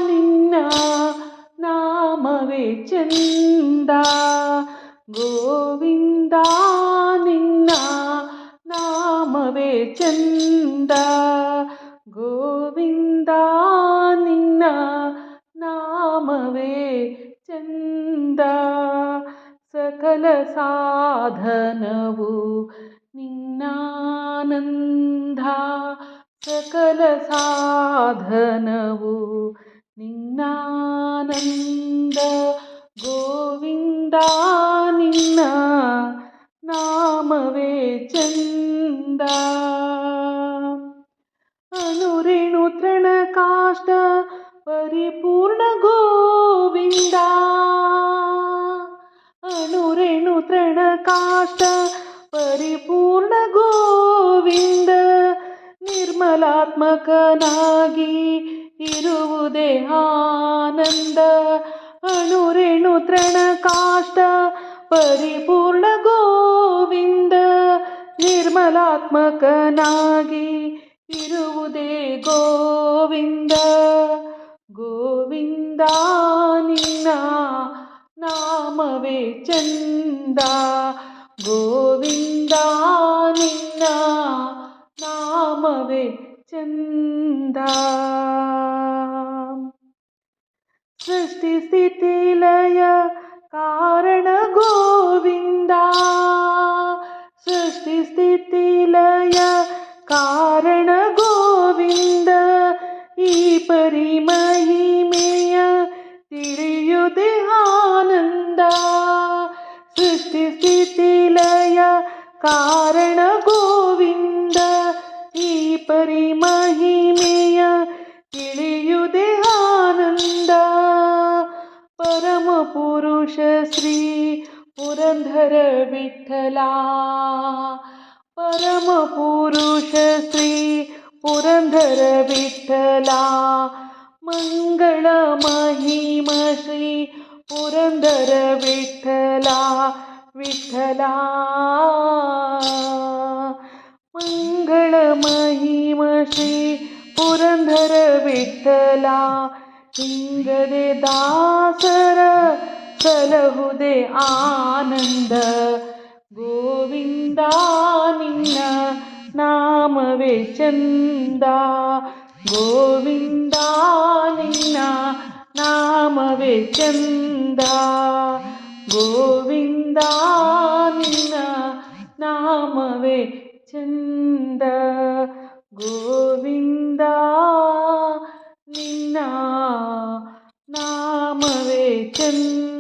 ನಿನ್ನ ನಾಮವೇ ಚಂದ ಗೋವಿಂದ ನಿನ್ನ ನಾಮವೇ ಚಂದ ಗೋವಿಂದ ನಿನ್ನ ನಾಮವೇ ಚಂದ ಸಕಲ ಸಾಧನವು ನಿನ್ನಾನಂದ ಸಕಲ ಸಾಧನವು ನಿನ್ನಾನಂದ ಗೋವಿಂದ ನಿನ್ನ ನಾಮವೇ ಚಂದ ಅನುರೇಣು ತೃಣ ಕಾಷ್ಟ ಪರಿಪೂರ್ಣ ಗೋವಿಂದ ಅನುರೇಣು ತೃಣ ಕಾಷ್ಟ ಪರಿಪೂರ್ಣ ಗೋವಿಂದ ನಿರ್ಮಲಾತ್ಮಕನಾಗಿ ಇರುವುದೇ ಆನಂದ ಅಣುರೇಣು ತೃಣ ಕಾಷ್ಟ ಪರಿಪೂರ್ಣ ಗೋವಿಂದ ನಿರ್ಮಲಾತ್ಮಕನಾಗಿ ಇರುವುದೇ ಗೋವಿಂದ ಗೋವಿಂದ ನಿನ್ನ ನಾಮವೇ ಚಂದ ಗೋವಿಂದ ನಿನ್ನ ನಾಮವೇ ಚಂದ ಸೃಷ್ಟಿ ಸ್ಥಿತಿ ಲಯ ಕಾರಣ ಗೋವಿಂದ ಸೃಷ್ಟಿ ಸ್ಥಿತಿ ಲಯ ಕಾರಣ ಗೋವಿಂದ ಈ ಪರಿಮಹಿಮೆಯ ತಿಳಿಯುವುದೇ ಆನಂದ ಸೃಷ್ಟಿ ಸ್ಥಿತಿ ಲಯ ಕಾರಣ ಗೋವಿಂದ ಈ ಪರಿಮಹಿಮೆಯ ತಿಳಿಯುವುದೇ ಆನಂದ ಪರಮ ಪುರುಷ ಶ್ರೀ ಪುರಂದರ ವಿಠಲ ಪರಮ ಪುರುಷ ಶ್ರೀ ಪುರಂದರ ವಿಠಲ ಮಂಗಳ ಮಹಿಮ ಶ್ರೀ ಪುರಂದರ ವಿಠಲ ವಿಠಲ ಮಂಗಳ ಮಹಿಮ ಶ್ರೀ ಪುರಂದರ ವಿಠಲ ಹಿಂಗದೆ ದಾಸರ ಸಲಹುದೇ ಆನಂದ ಗೋವಿಂದ ನಿನ್ನ ನಾಮವೇ ಚಂದ ಗೋವಿಂದ ನಿನ್ನ ನಾಮವೇ ಚಂದ ಗೋವಿಂದ ನಿನ್ನ ನಾಮವೇ ಚಂದ ಗೋವಿಂದ ನಿನ್ನ ನಾಮವೇ ಚಂದ